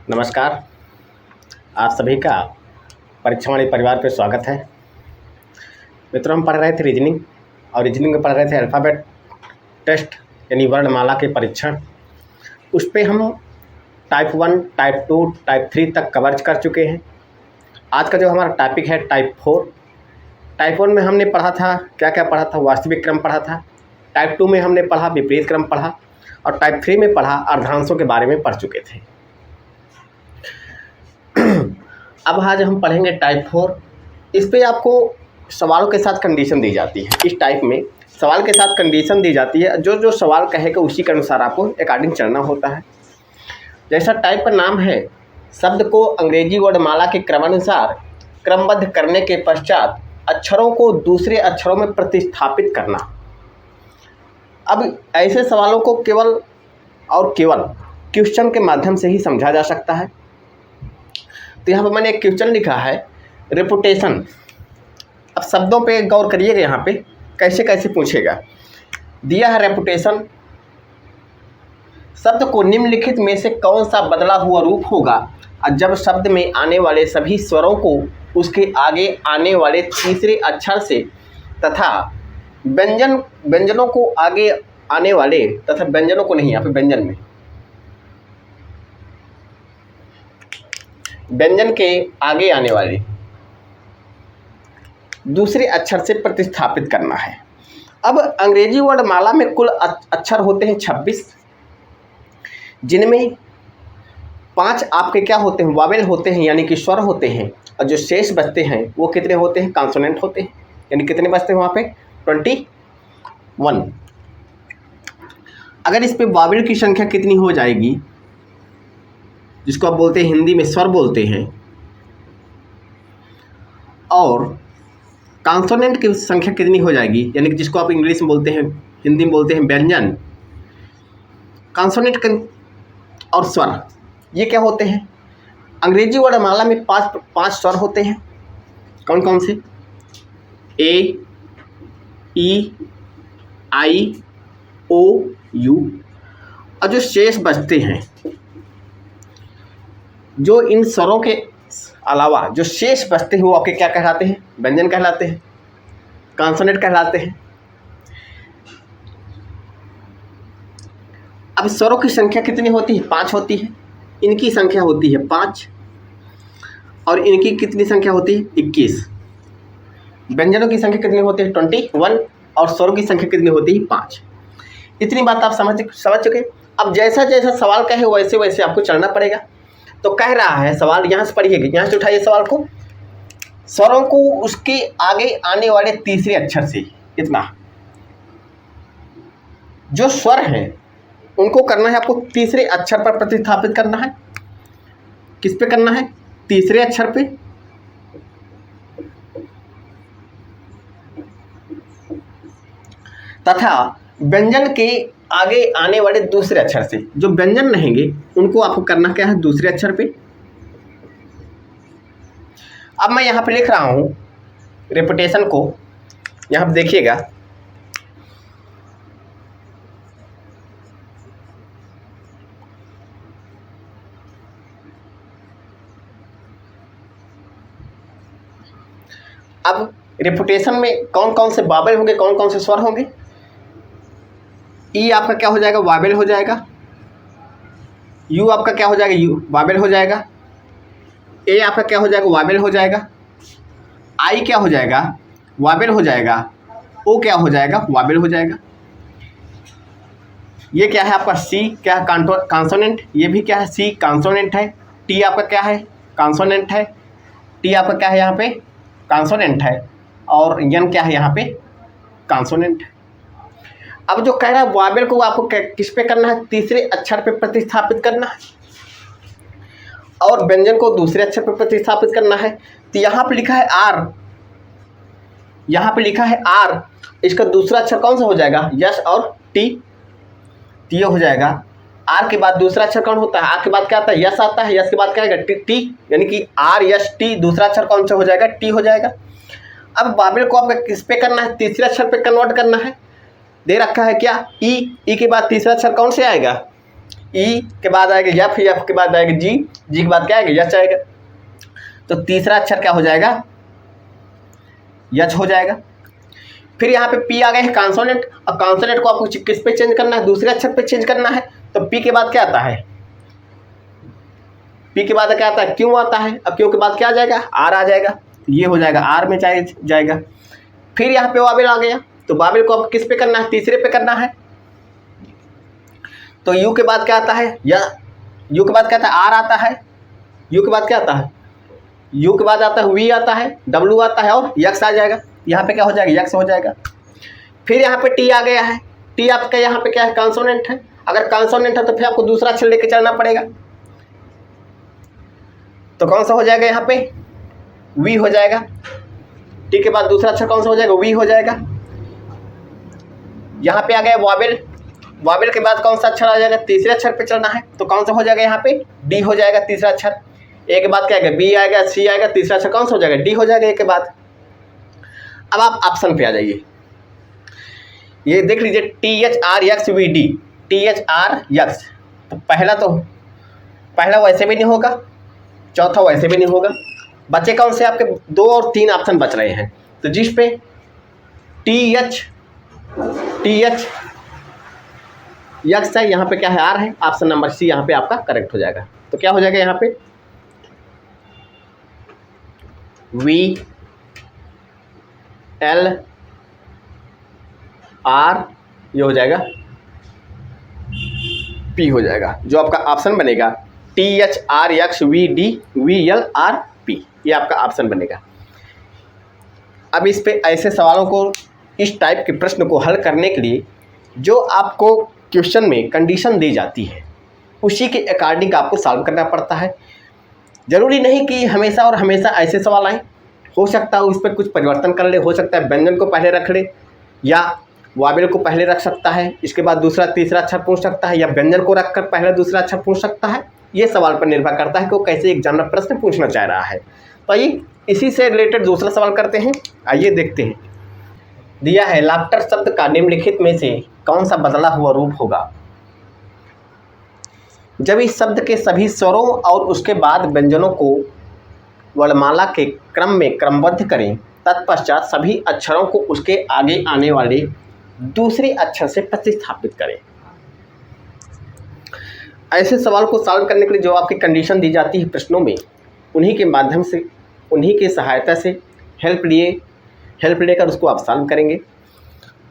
नमस्कार। आप सभी का परीक्षावाणी परिवार पे स्वागत है। मित्रों, हम पढ़ रहे थे रीजनिंग और रीजनिंग में पढ़ रहे थे अल्फ़ाबेट टेस्ट यानी वर्णमाला के परीक्षण। उस पे हम टाइप 1, टाइप 2, टाइप 3 तक कवर कर चुके हैं। आज का जो हमारा टॉपिक है टाइप 4। टाइप 1 में हमने पढ़ा था क्या पढ़ा था, वास्तविक क्रम पढ़ा था। टाइप 2 में हमने पढ़ा विपरीत क्रम पढ़ा और टाइप 3 में पढ़ा अर्धांशों के बारे में पढ़ चुके थे। अब आज हम पढ़ेंगे टाइप 4। इस पे आपको सवालों के साथ कंडीशन दी जाती है। इस टाइप में सवाल के साथ कंडीशन दी जाती है, जो जो सवाल कहेगा उसी के अनुसार आपको अकॉर्डिंग चलना होता है। जैसा टाइप का नाम है, शब्द को अंग्रेजी वर्णमाला के क्रमानुसार क्रमबद्ध करने के पश्चात अक्षरों को दूसरे अक्षरों में प्रतिस्थापित करना। अब ऐसे सवालों को केवल क्वेश्चन के माध्यम से ही समझा जा सकता है। तो यहाँ पर मैंने एक क्वेश्चन लिखा है, रेपुटेशन। अब शब्दों पे गौर करिएगा, यहाँ पे कैसे कैसे पूछेगा। दिया है रेपुटेशन, शब्द को निम्नलिखित में से कौन सा बदला हुआ रूप होगा जब शब्द में आने वाले सभी स्वरों को उसके आगे आने वाले तीसरे अक्षर से तथा व्यंजनों को आगे आने वाले तथा व्यंजनों को नहीं, यहाँ पे व्यंजन में व्यंजन के आगे आने वाले दूसरे अक्षर से प्रतिस्थापित करना है। अब अंग्रेजी वर्णमाला में कुल अक्षर होते हैं 26, जिनमें 5 आपके क्या होते हैं, वावेल होते हैं यानी कि स्वर होते हैं, और जो शेष बचते हैं वो कितने होते हैं, कॉन्सोनेंट होते हैं। यानी कितने बचते हैं वहाँ पे 21। अगर इस पे वावेल की संख्या कितनी हो जाएगी, जिसको आप बोलते हैं हिंदी में स्वर बोलते हैं, और कॉन्सोनेंट की संख्या कितनी हो जाएगी, यानी कि जिसको आप इंग्लिश में बोलते हैं, हिंदी में बोलते हैं व्यंजन। कॉन्सोनेंट और स्वर ये क्या होते हैं, अंग्रेजी वर्णमाला में 5 स्वर होते हैं। कौन कौन से, ए, ई, आई, ओ, यू। और जो शेष बचते हैं, जो इन स्वरों के अलावा जो शेष बचते हैं वो आपके क्या कहलाते हैं, व्यंजन कहलाते हैं, कॉन्सोनेंट कहलाते हैं। अब स्वरों की संख्या कितनी होती है, 5 होती है। इनकी संख्या होती है 5 और इनकी कितनी संख्या होती है, 21। व्यंजनों की संख्या कितनी होती है, 21, और स्वरों की संख्या कितनी होती है, 5। इतनी बात आप समझ चुके। अब जैसा जैसा सवाल कहे वैसे वैसे आपको चलना पड़ेगा। तो कह रहा है सवाल, यहाँ से पढ़िएगा, यहाँ से उठाइए सवाल को, स्वरों को उसके आगे आने वाले तीसरे अक्षर से, इतना जो स्वर हैं उनको करना है आपको तीसरे अक्षर पर प्रतिस्थापित करना है। किस पे करना है, तीसरे अक्षर पे। तथा व्यंजन के आगे आने वाले दूसरे अक्षर से, जो व्यंजन रहेंगे उनको आपको करना क्या है, दूसरे अक्षर पे। अब मैं यहाँ पे लिख रहा हूँ रेपुटेशन को, यहाँ पे देखिएगा, अब रेपुटेशन में कौन कौन से वावेल होंगे, कौन कौन से स्वर होंगे। ई आपका क्या हो जाएगा, वावेल हो जाएगा। यू आपका क्या हो जाएगा, यू वावेल हो जाएगा। ए आपका क्या हो जाएगा, वावेल हो जाएगा। आई क्या हो जाएगा, वावेल हो जाएगा। ओ क्या हो जाएगा, वावेल हो जाएगा। ये क्या है आपका, सी क्या है, कॉन्सोनेंट। ये भी क्या है, सी कॉन्सोनेंट है। टी आपका क्या है, कॉन्सोनेंट है। टी आपका क्या है, यहाँ पे कॉन्सोनेंट है। और एन क्या है, यहाँ पे कॉन्सोनेंट है। अब जो कह रहा है वावेल को आपको किस पे करना है, तीसरे अक्षर पे प्रतिस्थापित करना है, और व्यंजन को दूसरे अक्षर पे प्रतिस्थापित करना है। तो यहाँ पे लिखा है आर, यहाँ पे लिखा है आर, इसका दूसरा अक्षर कौन सा हो जाएगा, यस और टी। ये हो जाएगा। आर के बाद दूसरा अक्षर कौन होता है, आर के बाद क्या आता है, यस आता है। यस के बाद क्या आएगा, टी। यानी कि आर यस टी, दूसरा अक्षर कौन सा हो जाएगा, टी हो जाएगा। अब वावेल को आपको किस पे करना है, तीसरे अक्षर पे कन्वर्ट करना है। दे रखा है क्या, ई के बाद तीसरा अक्षर कौन से आएगा, ई के बाद आएगा एफ, एफ के बाद आएगा जी, जी के बाद क्या आएगा यच आएगा। तो तीसरा अक्षर क्या हो जाएगा यच हो जाएगा। फिर यहाँ पे पी आ गए हैं कॉन्सोनेंट। अब कॉन्सोनेंट को आपको किस पे चेंज करना है, दूसरे अक्षर पे चेंज करना है। तो पी के बाद क्या आता है, पी के बाद क्या आता है क्यों आता है। अब क्यों के बाद क्या आ जाएगा आर आ जाएगा, ये हो जाएगा आर में जाएगा। फिर यहाँ पे वावेल आ गया, तो वावेल को आपको किस पे करना है, तीसरे पे करना है। तो यू के बाद क्या आता है, या यू के बाद क्या आता है आर आता है, यू के बाद क्या आता है, यू के बाद आता है वी आता है, डब्ल्यू आता है और यक्स आ जाएगा। यहाँ पे क्या हो जाएगा यक्स हो जाएगा। फिर यहाँ पे टी आ गया है, टी आपका यहाँ पे क्या है कॉन्सोनेंट है। अगर कॉन्सोनेंट है तो फिर आपको दूसरा अक्षर लेके चलना पड़ेगा। तो कौन सा हो जाएगा यहाँ पे वी हो जाएगा। टी के बाद दूसरा अक्षर कौन सा हो जाएगा वी हो जाएगा। यहाँ पे आ गया वावेल, वावेल के बाद कौन सा अक्षर आ जाएगा, तीसरे अक्षर पे चलना है। तो कौन सा हो जाएगा यहाँ पे डी हो जाएगा तीसरा अक्षर। ए के बाद क्या आएगा बी आएगा, सी आएगा, तीसरा अक्षर कौन सा हो जाएगा डी हो जाएगा ए के बाद। अब आप ऑप्शन पे आ जाइए, ये देख लीजिए T H R X V D, T H R X. तो पहला वैसे भी नहीं होगा, चौथा वैसे भी नहीं होगा। बचे कौन से आपके 2 और 3 ऑप्शन बच रहे हैं। तो जिस पे टी एच यक्स है, यहाँ पे क्या है आर है, ऑप्शन नंबर सी यहाँ पे आपका करेक्ट हो जाएगा। तो क्या हो जाएगा यहाँ पे वी एल आर, ये हो जाएगा पी हो जाएगा। जो आपका ऑप्शन बनेगा T H R X V D V L R P, ये आपका ऑप्शन बनेगा। अब इस पे ऐसे सवालों को, इस टाइप के प्रश्न को हल करने के लिए जो आपको क्वेश्चन में कंडीशन दी जाती है उसी के अकॉर्डिंग आपको सॉल्व करना पड़ता है। ज़रूरी नहीं कि हमेशा और हमेशा ऐसे सवाल आए, हो सकता है उस पर कुछ परिवर्तन कर ले, हो सकता है व्यंजन को पहले रख ले या वावेल को पहले रख सकता है, इसके बाद दूसरा तीसरा अक्षर पूछ सकता है, या व्यंजन को रखकर पहले दूसरा अक्षर पूछ सकता है। ये सवाल पर निर्भर करता है कि वो कैसे एग्जामिनर प्रश्न पूछना चाह रहा है। तो आइए इसी से रिलेटेड दूसरा सवाल करते हैं। आइए देखते हैं, दिया है लाफ्टर शब्द का निम्नलिखित में से कौन सा बदला हुआ रूप होगा। जब इस शब्द के सभी स्वरों और उसके बाद व्यंजनों को वर्णमाला के क्रम में क्रमबद्ध करें, तत्पश्चात सभी अक्षरों को उसके आगे आने वाले दूसरे अक्षर से प्रतिस्थापित करें। ऐसे सवाल को सॉल्व करने के लिए जो आपकी कंडीशन दी जाती है प्रश्नों में, उन्हीं के माध्यम से, उन्हीं की सहायता से हेल्प लेकर उसको आप सॉल्व करेंगे।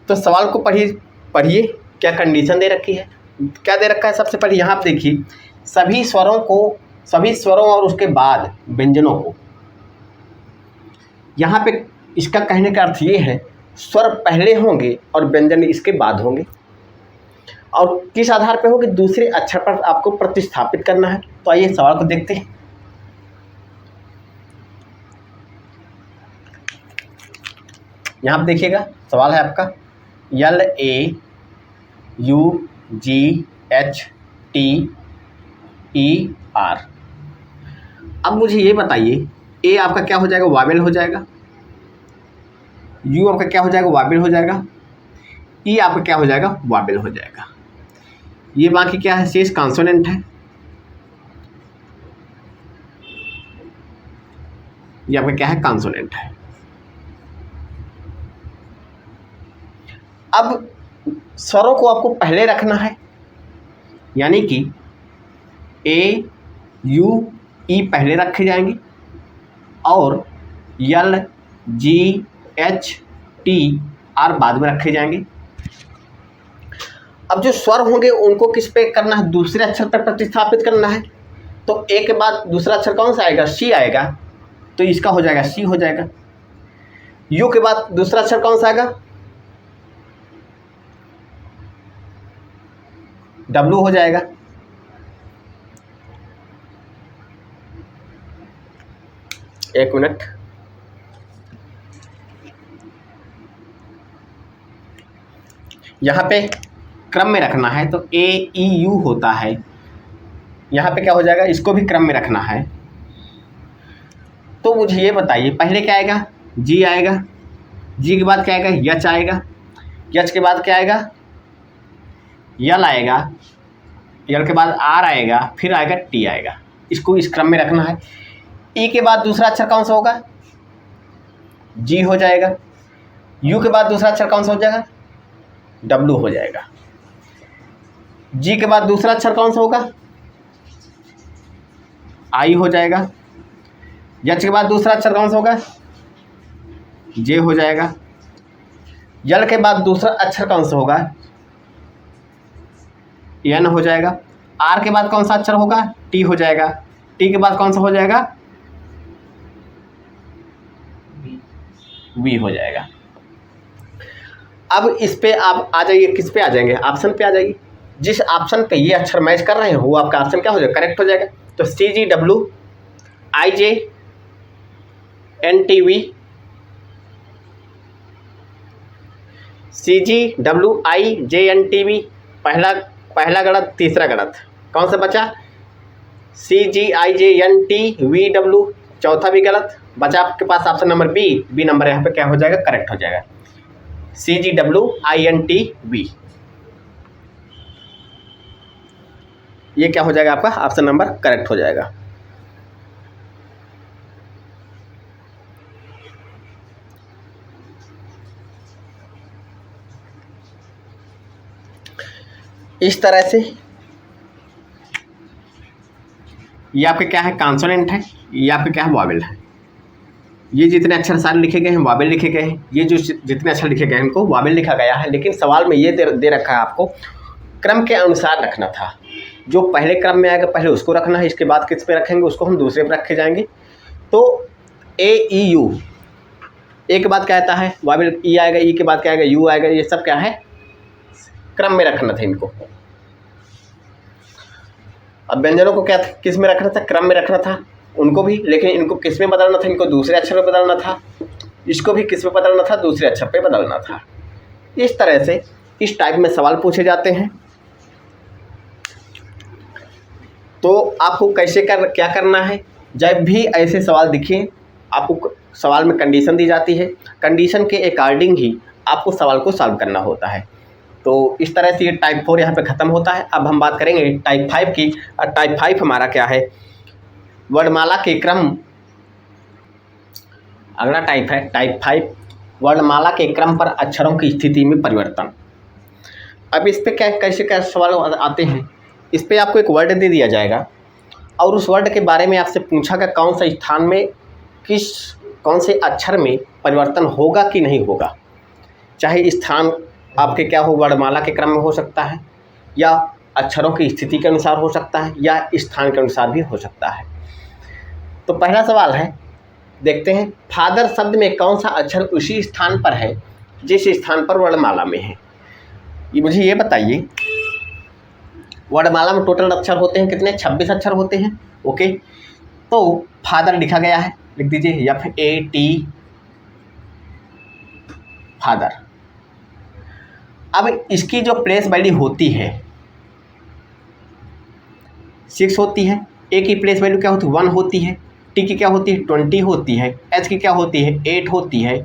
तो सवाल को पढ़िए क्या कंडीशन दे रखी है, क्या दे रखा है। सबसे पहले यहाँ आप देखिए सभी स्वरों और उसके बाद व्यंजनों को। यहाँ पे इसका कहने का अर्थ ये है स्वर पहले होंगे और व्यंजन इसके बाद होंगे, और किस आधार पे होंगे, दूसरे अक्षर पर आपको प्रतिस्थापित करना है। तो आइए सवाल को देखते हैं। यहाँ आप देखिएगा सवाल है आपका LAUGHTER। अब मुझे ये बताइए ए आपका क्या हो जाएगा वावेल हो जाएगा, यू आपका क्या हो जाएगा वावेल हो जाएगा, ई आपका क्या हो जाएगा वावेल हो जाएगा। ये बाकी क्या है शेष कॉन्सोनेंट है, ये आपका क्या है कॉन्सोनेंट है। अब स्वरों को आपको पहले रखना है, यानी कि ए यू ई पहले रखे जाएंगे और यल जी एच टी आर बाद में रखे जाएंगे। अब जो स्वर होंगे उनको किस पे करना है, दूसरे अक्षर पर प्रतिस्थापित करना है। तो ए के बाद दूसरा अक्षर कौन सा आएगा, सी आएगा, तो इसका हो जाएगा सी हो जाएगा। यू के बाद दूसरा अक्षर कौन सा आएगा, डब्लू हो जाएगा। एक मिनट, यहाँ पे क्रम में रखना है तो ए ई यू होता है, यहाँ पे क्या हो जाएगा, इसको भी क्रम में रखना है। तो मुझे ये बताइए पहले क्या आएगा, जी आएगा, जी के बाद क्या आएगा, यच आएगा, यच के बाद क्या आएगा, यल आएगा, यल के बाद आर आएगा, फिर आएगा टी आएगा, इसको इस क्रम में रखना है। ई के बाद दूसरा अक्षर कौन सा होगा, जी हो जाएगा। यू के बाद दूसरा अक्षर कौन सा हो जाएगा, डब्लू हो जाएगा। जी के बाद दूसरा अक्षर कौन सा होगा, आई हो जाएगा। एच के बाद दूसरा अक्षर कौन सा होगा, जे हो जाएगा। यल के बाद दूसरा अक्षर कौन सा होगा, एन हो जाएगा। आर के बाद कौन सा अक्षर होगा, टी हो जाएगा। टी के बाद कौन सा हो जाएगा, वी हो जाएगा। अब इस पे आप आ जाइए, किस पे आ जाएंगे, ऑप्शन पे आ जाइए। जिस ऑप्शन पे ये अक्षर मैच कर रहे हैं वो आपका ऑप्शन क्या हो जाएगा, करेक्ट हो जाएगा। तो C G W I J N T V, C G W I J N T V पहला गलत, तीसरा गलत, कौन सा बचा, C G I J N T V W, चौथा भी गलत बचा आपके पास ऑप्शन नंबर बी नंबर यहाँ पे क्या हो जाएगा, करेक्ट हो जाएगा। C G W I N T V, ये क्या हो जाएगा आपका ऑप्शन नंबर करेक्ट हो जाएगा। इस तरह से ये आपके क्या है, कॉन्सोनेंट है, ये आपके क्या है, वॉवेल है। ये जितने अक्षर सारे लिखे गए हैं वॉवेल लिखे गए हैं, ये जो जितने अक्षर लिखे गए हैं इनको वॉवेल लिखा गया है। लेकिन सवाल में ये दे रखा है आपको क्रम के अनुसार रखना था। जो पहले क्रम में आएगा पहले उसको रखना है, इसके बाद किस पे रखेंगे उसको हम दूसरे पे रखे जाएंगे। तो ए ई यू, ए के बाद क्या आता है वॉवेल, ई आएगा, ई के बाद क्या आएगा, यू आएगा। ये सब क्या है, क्रम में रखना था इनको। अब व्यंजनों को क्या किस में रखना था, क्रम में रखना था उनको भी, लेकिन इनको किस में बदलना था, इनको दूसरे अक्षर पे बदलना था, इसको भी किस में बदलना था, दूसरे अक्षर पे बदलना था। इस तरह से इस टाइप में सवाल पूछे जाते हैं। तो आपको कैसे क्या करना है, जब भी ऐसे सवाल दिखे आपको सवाल में कंडीशन दी जाती है, कंडीशन के अकॉर्डिंग ही आपको सवाल को सॉल्व करना होता है। तो इस तरह से ये टाइप 4 यहाँ पे ख़त्म होता है। अब हम बात करेंगे टाइप 5 की। टाइप 5 हमारा क्या है, वर्णमाला के क्रम, अगला टाइप है टाइप 5 वर्णमाला के क्रम पर अक्षरों की स्थिति में परिवर्तन। अब इस पे क्या कैसे क्या सवाल आते हैं, इस पे आपको एक वर्ड दे दिया जाएगा और उस वर्ड के बारे में आपसे पूछा कि कौन सा स्थान में कौन से अक्षर में परिवर्तन होगा कि नहीं होगा। चाहे स्थान आपके क्या हो, वर्णमाला के क्रम में हो सकता है, या अक्षरों की स्थिति के अनुसार हो सकता है, या स्थान के अनुसार भी हो सकता है। तो पहला सवाल है, देखते हैं, फादर शब्द में कौन सा अक्षर उसी स्थान पर है जिस स्थान पर वर्णमाला में है। ये मुझे ये बताइए, वर्णमाला में टोटल अक्षर होते हैं कितने, 26 अक्षर होते हैं। ओके, तो फादर लिखा गया है, लिख दीजिए FAT फादर। अब इसकी जो प्लेस वैल्यू होती है 6 होती है, ए की प्लेस वैल्यू क्या होती है 1 होती है, टी की क्या होती है 20 होती है, एच की क्या होती है 8 होती है,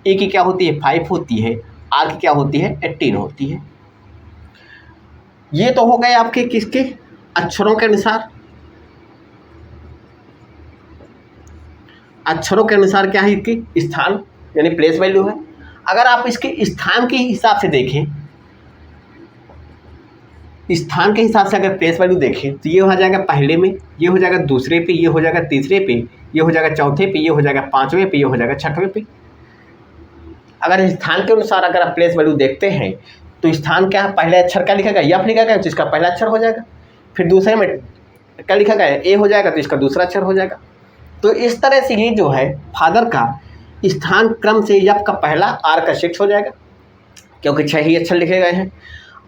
ए की क्या होती है 5 होती है, आर की क्या होती है 18 होती है। ये तो हो गए आपके किसके, अक्षरों के अनुसार। अक्षरों के अनुसार क्या है, इसकी स्थान यानी प्लेस वैल्यू है। अगर आप इसके स्थान के हिसाब से देखें, स्थान के हिसाब से अगर प्लेस वैल्यू देखें तो ये हो जाएगा पहले में, ये हो जाएगा दूसरे पे, ये हो जाएगा तीसरे पे, ये हो जाएगा चौथे पे, ये हो जाएगा पांचवें पे, ये हो जाएगा छठवें पे। अगर स्थान के अनुसार अगर आप प्लेस वैल्यू देखते हैं तो स्थान क्या है, पहले अक्षर क्या लिखा गया, F लिखा गया तो इसका पहला अक्षर हो जाएगा। फिर दूसरे में क्या लिखा गया है, A हो जाएगा तो इसका दूसरा अक्षर हो जाएगा। तो इस तरह से ये जो है फादर का स्थान क्रम से F का पहला, R का 6 हो जाएगा क्योंकि 6 ही अक्षर लिखे गए हैं।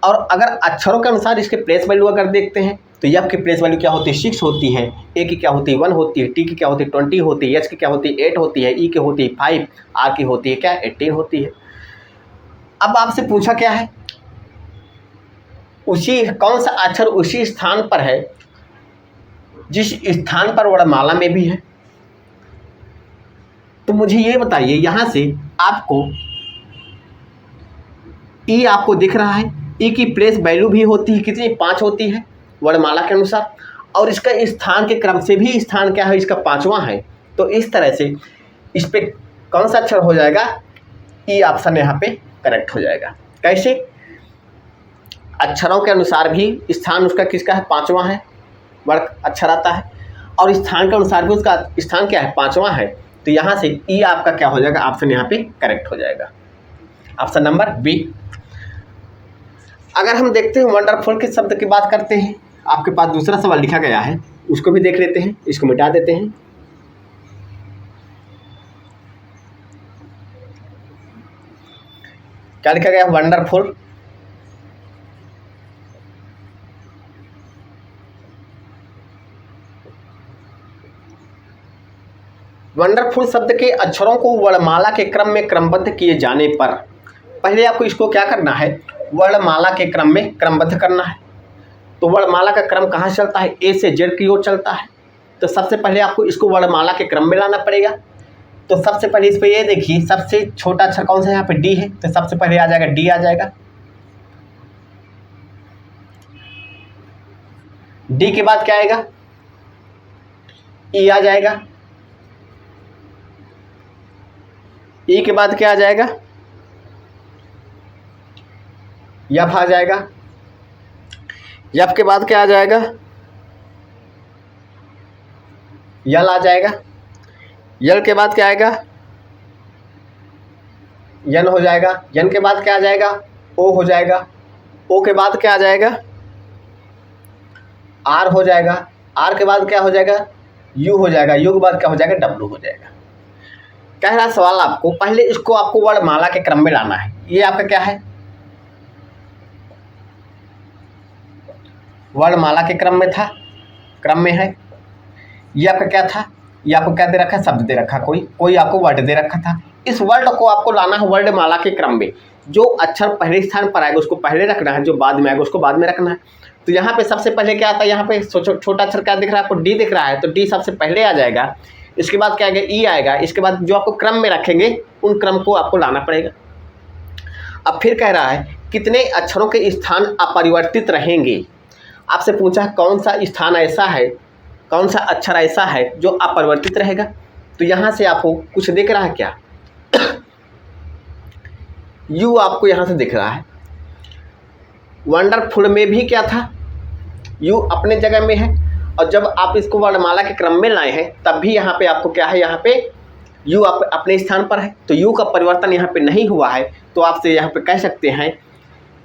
और अगर अक्षरों के अनुसार इसके प्लेस वैल्यू अगर देखते हैं तो F की प्लेस वैल्यू क्या होती है 6 होती है, A की क्या होती है 1 होती है, T की क्या होती है 20 होती है, H की क्या होती है 8 होती है, E की होती है 5, R की होती है क्या 18 होती है। अब आपसे पूछा क्या है, उसी कौन सा अक्षर उसी स्थान पर है जिस स्थान पर वर्णमाला में भी है। तो मुझे ये बताइए, यहाँ से आपको E आपको दिख रहा है, E की प्लेस वैल्यू भी होती है कितनी 5 होती है, वर्णमाला के अनुसार, और इसका स्थान के क्रम से भी स्थान क्या है, इसका 5वां है। तो इस तरह से इस पे कौन सा अक्षर हो जाएगा, ई ऑप्शन यहाँ पे करेक्ट हो जाएगा। कैसे, अक्षरों के अनुसार भी स्थान उसका किसका है, 5वां है, वर्ग अक्षर आता है, और स्थान के अनुसार भी उसका स्थान क्या है, 5वां है। तो यहाँ से ई आपका क्या हो जाएगा, ऑप्शन यहाँ पे करेक्ट हो जाएगा, ऑप्शन नंबर बी। अगर हम देखते हैं वंडरफुल के शब्द की बात करते हैं, आपके पास दूसरा सवाल लिखा गया है, उसको भी देख लेते हैं, इसको मिटा देते हैं। क्या लिखा गया, वंडरफुल। वंडरफुल शब्द के अक्षरों को वर्णमाला के क्रम में क्रमबद्ध किए जाने पर, पहले आपको इसको क्या करना है, वर्णमाला के क्रम में क्रमबद्ध करना है। तो वर्णमाला का क्रम कहाँ चलता है, ए से जेड की ओर चलता है। तो सबसे पहले आपको इसको वर्णमाला के क्रम में लाना पड़ेगा। तो सबसे पहले इस पर ये देखिए, सबसे छोटा अक्षर कौन सा है, यहाँ पे डी है, तो सबसे पहले आ जाएगा डी आ जाएगा। डी के बाद क्या आएगा, ई आ जाएगा। ई के बाद क्या आ जाएगा, यफ आ जाएगा। यफ के बाद क्या आ जाएगा, यल आ जाएगा। यल के बाद क्या आएगा, यन हो जाएगा। यन के बाद क्या आ जाएगा, ओ हो जाएगा। ओ के बाद क्या आ जाएगा, आर हो जाएगा। आर के बाद क्या हो जाएगा, यू हो जाएगा। यू के बाद क्या हो जाएगा, डब्लू हो जाएगा। कह रहा सवाल आपको, पहले इसको आपको वर्णमाला के क्रम में लाना है। ये आपका क्या है, वर्णमाला के क्रम में था, क्रम में है। ये आपका क्या था, ये आपको क्या दे रखा है, शब्द दे रखा, कोई आपको वर्ड दे रखा था। इस वर्ड को आपको लाना है वर्णमाला के क्रम में। जो अक्षर पहले स्थान पर आएगा उसको पहले रखना है, जो बाद में आएगा उसको बाद में रखना है। तो यहाँ पे सबसे पहले क्या आता है, यहाँ पे छोटा अक्षर क्या दिख रहा है आपको, डी दिख रहा है, तो डी सबसे पहले आ जाएगा। इसके बाद क्या आएगा, ई आएगा। इसके बाद जो आपको क्रम में रखेंगे उन क्रम को आपको लाना पड़ेगा। अब फिर कह रहा है कितने अक्षरों के स्थान अपरिवर्तित रहेंगे। आपसे पूछा कौन सा स्थान ऐसा है, कौन सा अक्षर ऐसा है जो अपरिवर्तित रहेगा। तो यहाँ से आपको कुछ दिख रहा है क्या, यू आपको यहाँ से दिख रहा है। वंडरफुल में भी क्या था, यू अपने जगह में है, और जब आप इसको वर्णमाला के क्रम में लाए हैं तब भी यहाँ पे आपको क्या है, यहाँ पे यू अपने स्थान पर है। तो यू का परिवर्तन यहाँ पे नहीं हुआ है। तो आपसे यहाँ पे कह सकते हैं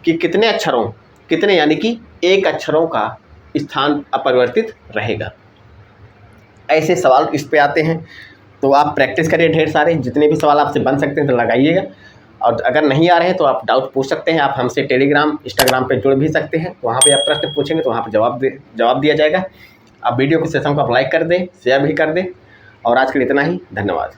कि कितने अक्षरों, कितने यानी कि एक अक्षरों का स्थान अपरिवर्तित रहेगा। ऐसे सवाल इस पे आते हैं। तो आप प्रैक्टिस करिए ढेर सारे, जितने भी सवाल आपसे बन सकते हैं तो लगाइएगा। और अगर नहीं आ रहे हैं तो आप डाउट पूछ सकते हैं। आप हमसे टेलीग्राम, इंस्टाग्राम पे जुड़ भी सकते हैं। वहाँ पे आप प्रश्न पूछेंगे तो वहाँ पे जवाब दिया जाएगा। आप वीडियो के सेशन को आप लाइक कर दें, शेयर भी कर दें। और आज के लिए इतना ही, धन्यवाद।